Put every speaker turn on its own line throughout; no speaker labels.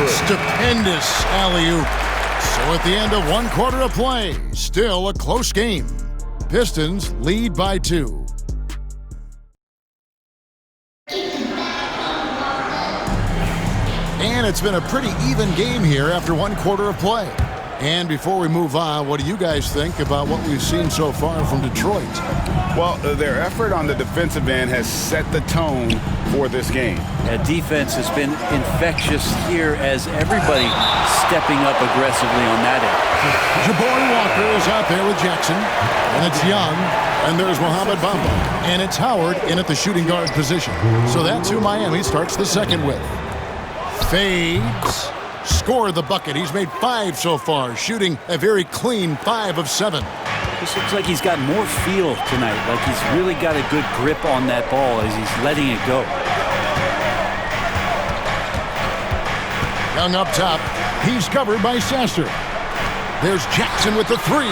through.
Stupendous alley-oop. So at the end of 1 quarter of play, still a close game. Pistons lead by 2. And it's been a pretty even game here after 1 quarter of play. And before we move on, what do you guys think about what we've seen so far from Detroit?
Well, their effort on the defensive end has set the tone for this game.
Defense has been infectious here as everybody stepping up aggressively on that end.
Jabari Walker is out there with Jackson, and it's Young, and there's Mohamed Bamba, and it's Howard in at the shooting guard position. So that's who Miami starts the second with. Fades. Score the bucket. He's made 5 so far, shooting a very clean 5 of 7.
This looks like he's got more feel tonight, like he's really got a good grip on that ball as he's letting it go.
Young up top. He's covered by Sasser. There's Jackson with the 3.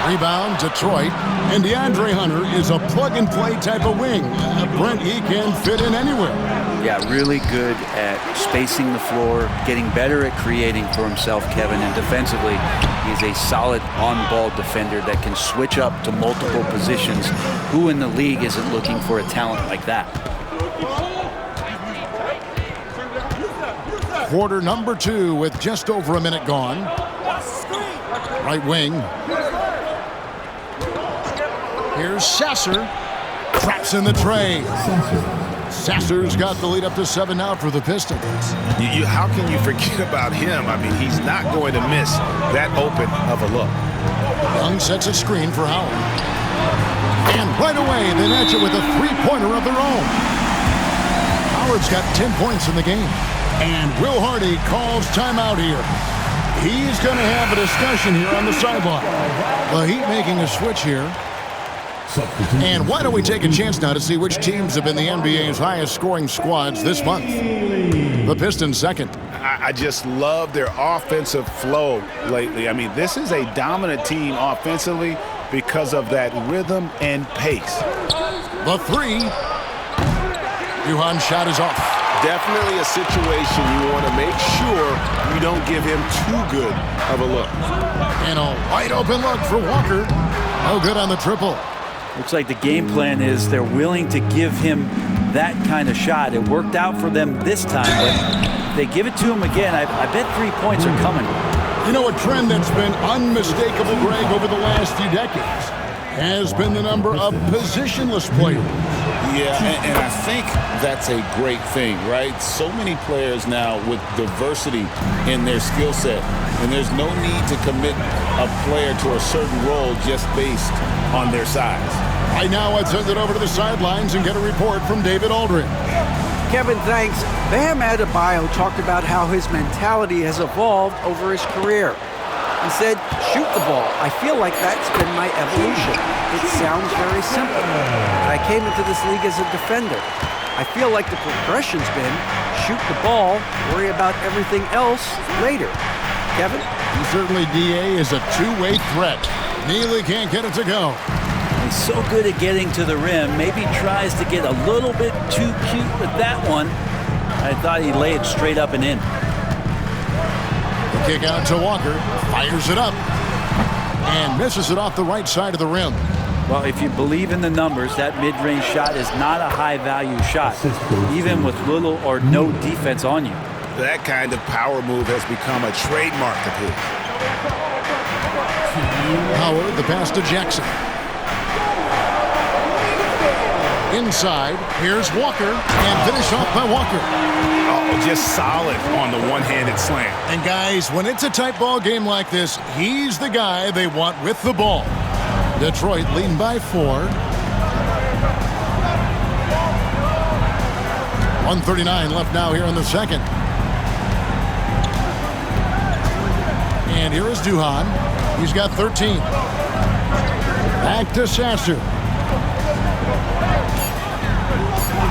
Rebound, Detroit. And DeAndre Hunter is a plug-and-play type of wing. Brent, he can fit in anywhere.
Yeah, really good at spacing the floor, getting better at creating for himself, Kevin. And defensively, he's a solid on-ball defender that can switch up to multiple positions. Who in the league isn't looking for a talent like that?
Quarter number 2 with just over a minute gone. Right wing. Here's Sasser. Traps in the tray. Sasser's got the lead up to 7 now for the Pistons.
How can you forget about him? I mean, he's not going to miss that open of a look.
Young sets a screen for Howard. And right away, they match it with a 3-pointer of their own. Howard's got 10 points in the game. And Will Hardy calls timeout here. He's going to have a discussion here on the sideline. The Heat making a switch here. And why don't we take a chance now to see which teams have been the NBA's highest scoring squads this month. The Pistons second.
I just love their offensive flow lately. I mean, this is a dominant team offensively because of that rhythm and pace.
The 3. Duhan's shot is off.
Definitely a situation you want to make sure you don't give him too good of a look.
And a wide open look for Walker. No good on the triple.
Looks like the game plan is they're willing to give him that kind of shot. It worked out for them this time, but if they give it to him again, I bet 3 points are coming.
You know, a trend that's been unmistakable, Greg, over the last few decades has been the number of positionless players.
Yeah, and I think that's a great thing, right? So many players now with diversity in their skill set, and there's no need to commit a player to a certain role just based on their size.
Right now, I'd send it over to the sidelines and get a report from David Aldridge.
Kevin, thanks. Bam Adebayo talked about how his mentality has evolved over his career. He said, shoot the ball. I feel like that's been my evolution. It sounds very simple. I came into this league as a defender. I feel like the progression's been shoot the ball, worry about everything else later. Kevin?
And certainly DA is a two-way threat. Neely can't get it to go.
He's so good at getting to the rim. Maybe tries to get a little bit too cute with that one. I thought he'd lay it straight up and in.
The kick out to Walker. Fires it up. And misses it off the right side of the rim.
Well, if you believe in the numbers, that mid-range shot is not a high-value shot, even with little or no defense on you.
That kind of power move has become a trademark of his.
Howard, the pass to Jackson. Inside, here's Walker, and finish off by Walker.
Oh, just solid on the one-handed slam.
And guys, when it's a tight ball game like this, he's the guy they want with the ball. Detroit leading by 4. 1:39 left now here in the second. And here is Duhan. He's got 13. Back to Sasser.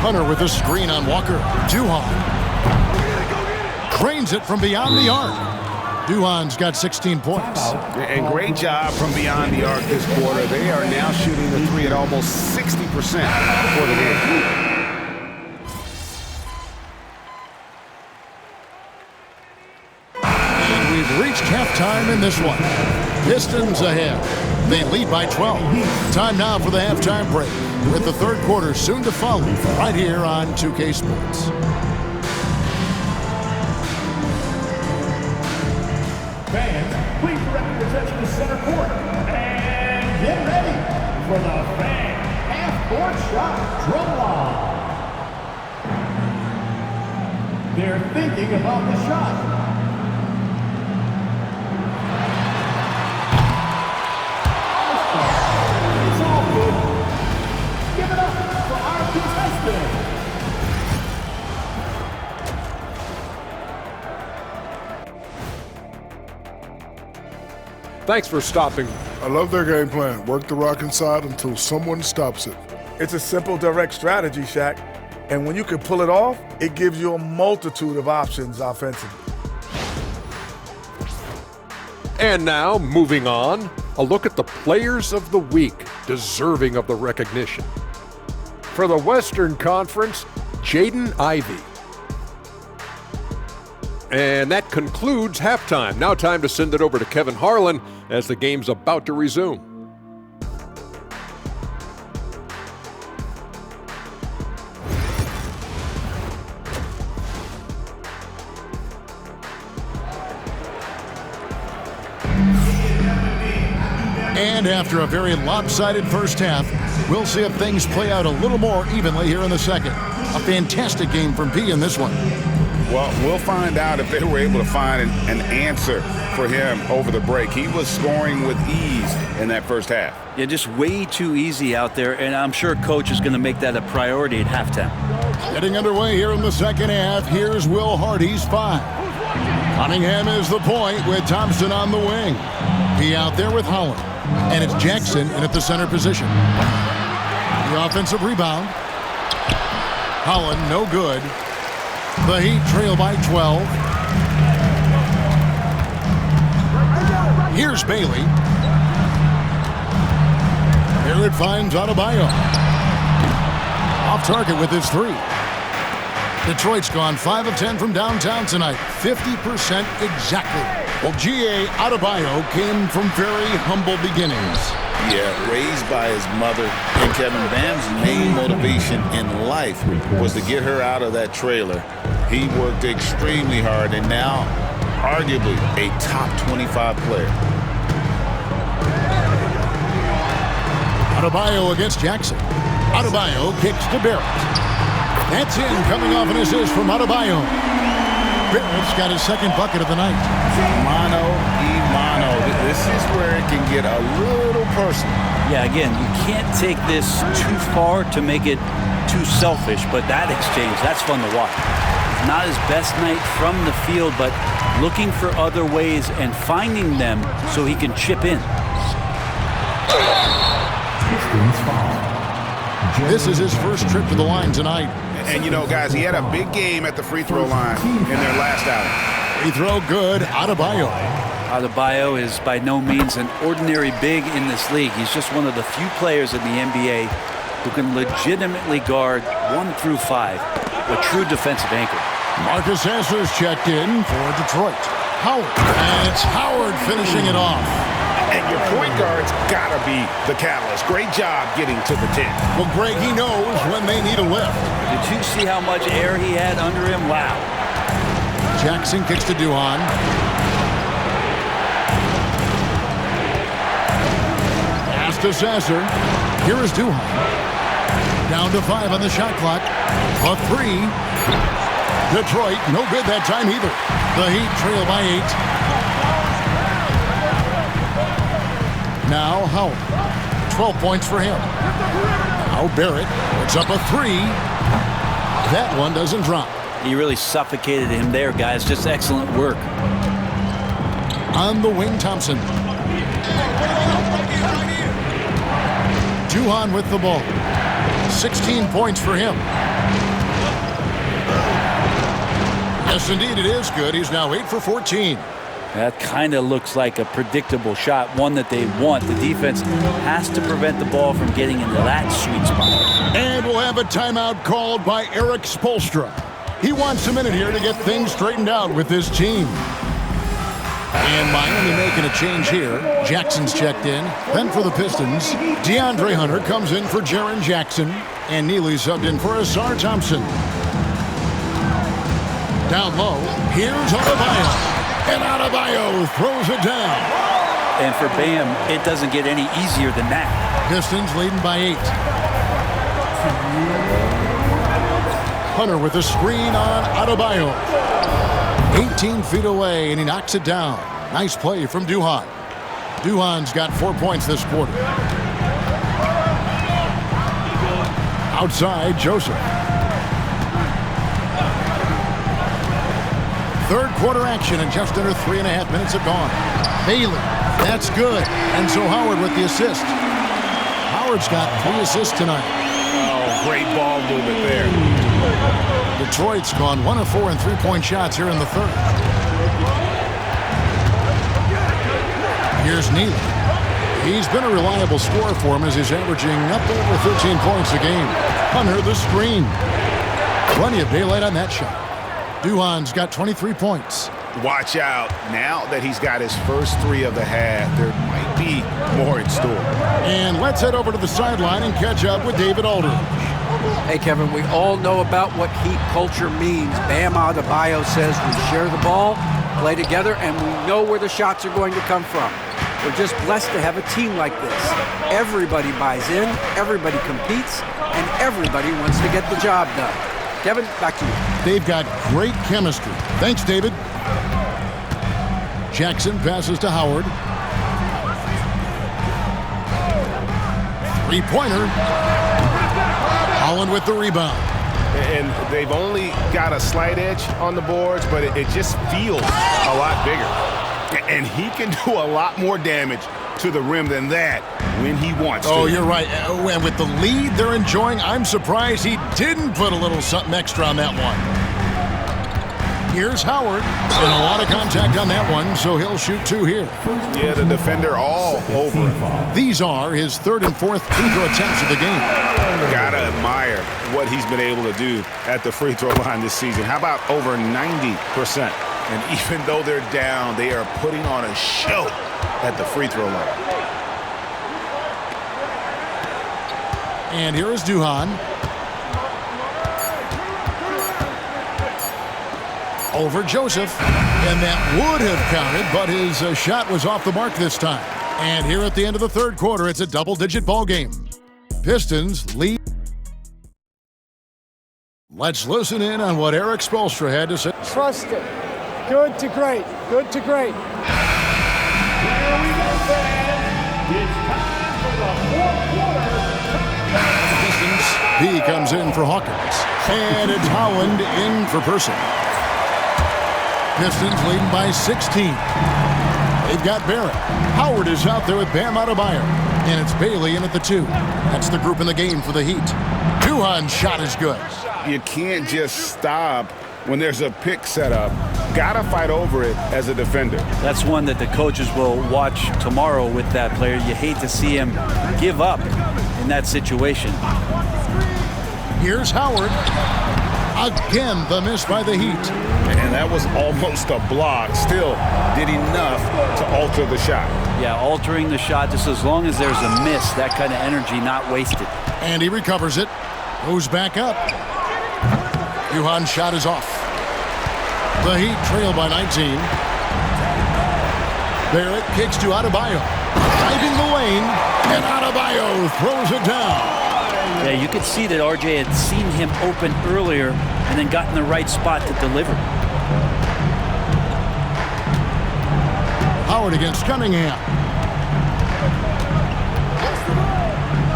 Hunter with a screen on Walker. Duhan drains it from beyond the arc. Duhan's got 16 points.
And great job from beyond the arc this quarter. They are now shooting the 3 at almost 60% for the game.
We've reached halftime in this one. Pistons ahead. They lead by 12. Time now for the halftime break, with the third quarter soon to follow right here on 2K Sports.
Fans, please direct your attention to center court. And get ready for the fan half-court shot drum line. They're thinking about the shot. It's all good. Give it up for our contestant.
Thanks for stopping.
I love their game plan. Work the rock inside until someone stops it.
It's a simple, direct strategy, Shaq. And when you can pull it off, it gives you a multitude of options offensively.
And now, moving on, a look at the players of the week deserving of the recognition. For the Western Conference, Jaden Ivey. And that concludes halftime. Now time to send it over to Kevin Harlan as the game's about to resume.
And after a very lopsided first half, we'll see if things play out a little more evenly here in the second. A fantastic game from P in this one.
Well, we'll find out if they were able to find an answer for him over the break. He was scoring with ease in that first half.
Yeah, just way too easy out there, and I'm sure Coach is going to make that a priority at halftime.
Getting underway here in the second half, here's Will Hardy's 5. Cunningham is the point with Thompson on the wing. He out there with Holland. And it's Jackson in at the center position. The offensive rebound. Holland, no good. The Heat trail by 12. Here's Bailey. Here it finds Adebayo. Off target with his 3. Detroit's gone 5 of 10 from downtown tonight. 50% exactly. Well, G.A. Adebayo came from very humble beginnings.
Yeah, raised by his mother. And Kevin Bam's main motivation in life was to get her out of that trailer. He worked extremely hard and now arguably a top 25 player.
Adebayo against Jackson. Adebayo kicks to Barrett. That's in, coming off an assist from Adebayo. Barrett's got his second bucket of the night.
Mano y mano. This is where it can get a little personal.
Yeah, again, you can't take this too far to make it too selfish, but that exchange, that's fun to watch. Not his best night from the field, but looking for other ways and finding them so he can chip in.
This is his first trip to the line tonight.
And you know, guys, he had a big game at the free throw line in their last outing.
Free throw good, Adebayo.
Adebayo is by no means an ordinary big in this league. He's just one of the few players in the NBA who can legitimately guard 1 through 5, a true defensive anchor.
Marcus Sasser's checked in for Detroit. Howard, and it's Howard finishing it off.
And your point guard's gotta be the catalyst. Great job getting to the 10.
Well, Greg, he knows when they need a lift.
Did you see how much air he had under him? Wow.
Jackson kicks to Duhan. Pass to Sasser. Here is Duhan. Down to 5 on the shot clock. A 3. Detroit, no good that time either. The Heat trail by 8. Now Howard. 12 points for him. Now Barrett puts up a 3. That one doesn't drop.
He really suffocated him there, guys. Just excellent work.
On the wing, Thompson. Duhan with the ball. 16 points for him. Yes, indeed, it is good. He's now 8 for 14.
That kind of looks like a predictable shot, one that they want. The defense has to prevent the ball from getting into that sweet spot.
And we'll have a timeout called by Eric Spoelstra. He wants a minute here to get things straightened out with his team. And Miami making a change here. Jackson's checked in. Then for the Pistons, DeAndre Hunter comes in for Jaren Jackson. And Neely subbed in for Asar Thompson. Down low, here's Adebayo. And Adebayo throws it down.
And for Bam, it doesn't get any easier than that.
Pistons leading by 8. Hunter with a screen on Adebayo. 18 feet away, and he knocks it down. Nice play from Duhan. Duhan's got 4 points this quarter. Outside, Joseph. Third quarter action, and just under 3.5 minutes have gone. Bailey, that's good. And so Howard with the assist. Howard's got 3 assists tonight.
Oh, great ball movement there.
Detroit's gone 1 of 4 in 3-point shots here in the third. Here's Neely. He's been a reliable scorer for him as he's averaging up over 13 points a game. Hunter the screen. Plenty of daylight on that shot. Duhan's got 23 points.
Watch out. Now that he's got his first 3 of the half, there might be more in store.
And let's head over to the sideline and catch up with David Aldridge.
Hey, Kevin, we all know about what Heat culture means. Bam Adebayo says we share the ball, play together, and we know where the shots are going to come from. We're just blessed to have a team like this. Everybody buys in, everybody competes, and everybody wants to get the job done. Kevin, back to you.
They've got great chemistry. Thanks, David. Jackson passes to Howard. 3-pointer. Holland with the rebound.
And they've only got a slight edge on the boards, but it just feels a lot bigger. And he can do a lot more damage to the rim than that when he wants to.
Oh, you're right. And with the lead they're enjoying, I'm surprised he didn't put a little something extra on that one. Here's Howard. And a lot of contact on that one, so he'll shoot 2 here.
Yeah, the defender all over him.
These are his 3rd and 4th free throw attempts of the game.
Gotta admire what he's been able to do at the free throw line this season. How about over 90%? And even though they're down, they are putting on a show at the free throw line.
And here is Duhan. Over Joseph. And that would have counted, but his shot was off the mark this time. And here at the end of the third quarter, it's a double-digit ball game. Pistons lead. Let's listen in on what Eric Spoelstra had to say.
Trust it. Good to great. Good to great.
Here we go, fans. It's time for the fourth quarter.
Pistons. He comes in for Hawkins. And it's Holland in for Person. Pistons leading by 16. They've got Barrett. Howard is out there with Bam Adebayo. And it's Bailey in at the 2. That's the group in the game for the Heat. Duhan's shot is good.
You can't just stop when there's a pick set up. Gotta fight over it as a defender.
That's one that the coaches will watch tomorrow with that player. You hate to see him give up in that situation.
Here's Howard. Again, the miss by the Heat.
And that was almost a block. Still did enough to alter the shot.
Yeah, altering the shot, just as long as there's a miss, that kind of energy not wasted.
And he recovers it. Goes back up. Duhan's shot is off. The Heat trail by 19. Barrett kicks to Adebayo. Driving the lane, and Adebayo throws it down.
Yeah, you could see that RJ had seen him open earlier and then got in the right spot to deliver.
Howard against Cunningham.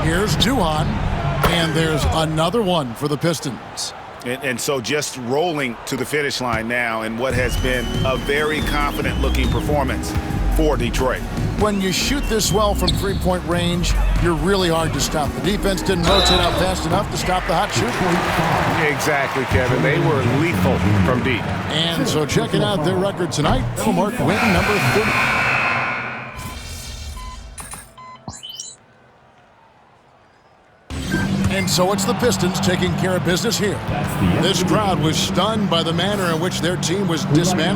Here's Duhan, and there's another one for the Pistons.
And so just rolling to the finish line now in what has been a very confident-looking performance for Detroit.
When you shoot this well from three-point range, you're really hard to stop. The defense didn't rotate out fast enough to stop the hot shoot.
Exactly, Kevin. They were lethal from deep.
And so checking out their record tonight, they'll mark win number 30. And so it's the Pistons taking care of business here. This crowd was stunned by the manner in which their team was dismantled.